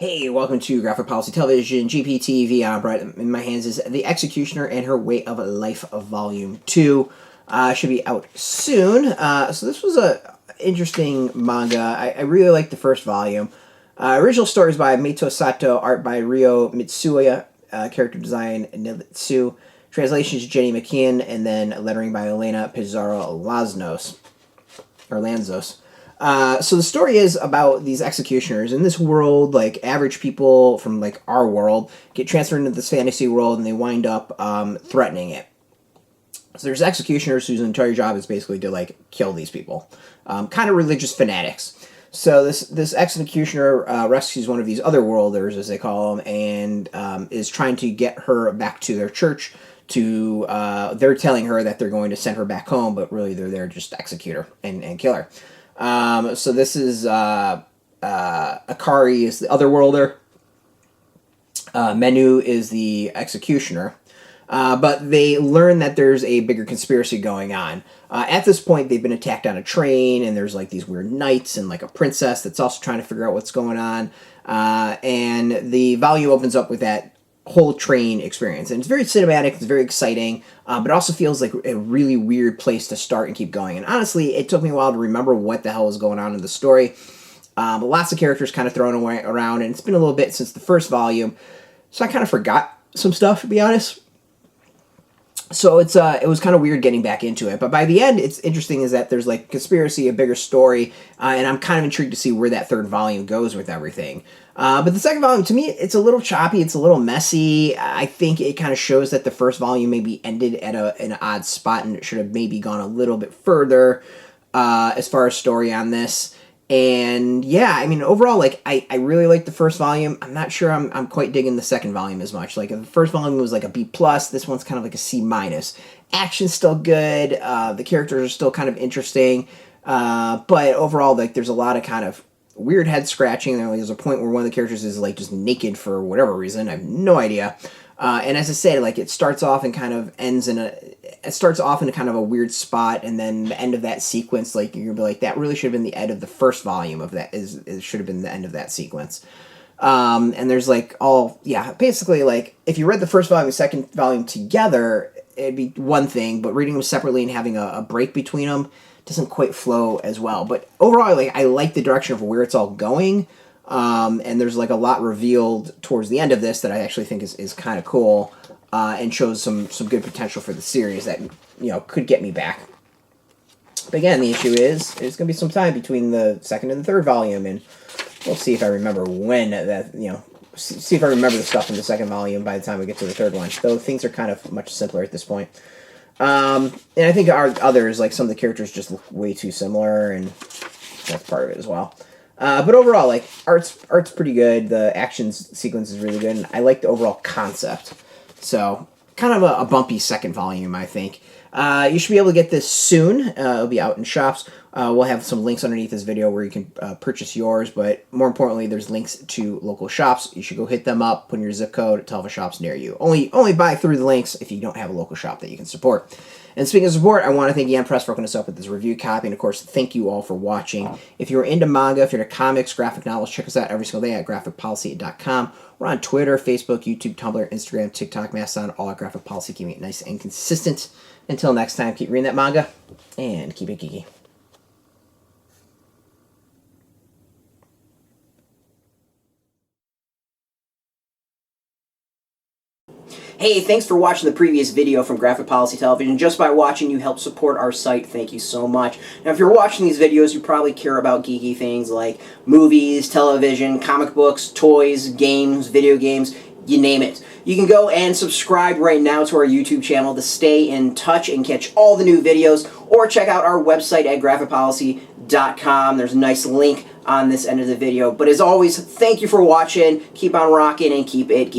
Hey, welcome to Graphic Policy Television, GPTV. Right in my hands is The Executioner and Her Way of Life of Volume 2. Should be out soon. So this was a interesting manga. I really liked the first volume. Original stories by Mato, Sato, art by Ryo Mitsuya, character design nilitsu, translations Jenny McKeon, and then lettering by Elena, Pizarro, Lanzas. So the story is about these executioners in this world. Like, average people from like our world get transferred into this fantasy world, and they wind up threatening it. So there's executioners whose entire job is basically to like kill these people, kind of religious fanatics. So this executioner rescues one of these other worlders, as they call them, and is trying to get her back to their church. They're telling her that they're going to send her back home, but really they're there just to execute her and kill her. So this is Akari is the other worlder. Menou is the executioner. But they learn that there's a bigger conspiracy going on. At this point, they've been attacked on a train, and there's like these weird knights and like a princess that's also trying to figure out what's going on. And the volume opens up with that whole train experience, and it's very cinematic, it's very exciting, but it also feels like a really weird place to start and keep going. And honestly, it took me a while to remember what the hell was going on in the story. But lots of characters kind of thrown away around, and it's been a little bit since the first volume, so I kind of forgot some stuff, to be honest. So it was kind of weird getting back into it. But by the end, it's interesting is that there's like conspiracy, a bigger story, and I'm kind of intrigued to see where that third volume goes with everything. But the second volume, to me, it's a little choppy, it's a little messy. I think it kind of shows that the first volume maybe ended at an odd spot, and it should have maybe gone a little bit further as far as story on this. And yeah, I mean, overall, like, I really like the first volume. I'm not sure I'm quite digging the second volume as much. Like, the first volume was like a B+, this one's kind of like a C-. Action's still good, the characters are still kind of interesting, but overall, like, there's a lot of kind of weird head scratching. There's a point where one of the characters is like just naked for whatever reason. I have no idea. And as I said, like, it starts off and kind of ends in it starts off in kind of a weird spot, and then the end of that sequence, like, you're gonna be like, that really should have been the end of the first volume of that. It should have been the end of that sequence. And there's like basically, like, if you read the first volume and second volume together, it'd be one thing, but reading them separately and having a break between them doesn't quite flow as well. But overall, like, I like the direction of where it's all going. And there's like a lot revealed towards the end of this that I actually think is kind of cool, and shows some good potential for the series that, could get me back. But again, the issue is there's going to be some time between the second and the third volume, and we'll see if I remember when that, see if I remember the stuff in the second volume by the time we get to the third one. Though things are kind of much simpler at this point. And I think our others, like, some of the characters just look way too similar, and that's part of it as well. But overall, like, art's pretty good. The action sequence is really good, and I like the overall concept. So, kind of a bumpy second volume, I think. You should be able to get this soon. It'll be out in shops. We'll have some links underneath this video where you can purchase yours, but more importantly, there's links to local shops. You should go hit them up, put in your zip code, tell the shops near you. Only buy through the links if you don't have a local shop that you can support. And speaking of support, I want to thank Yen Press for hooking us up with this review copy, and of course, thank you all for watching. If you're into manga, if you're into comics, graphic novels, check us out every single day at graphicpolicy.com. We're on Twitter, Facebook, YouTube, Tumblr, Instagram, TikTok, Mastodon, all at Graphic Policy, keeping it nice and consistent. Until next time, keep reading that manga, and keep it geeky. Hey, thanks for watching the previous video from Graphic Policy Television. Just by watching, you help support our site. Thank you so much. Now, if you're watching these videos, you probably care about geeky things like movies, television, comic books, toys, games, video games, you name it. You can go and subscribe right now to our YouTube channel to stay in touch and catch all the new videos, or check out our website at graphicpolicy.com. There's a nice link on this end of the video. But as always, thank you for watching. Keep on rocking and keep it geeky.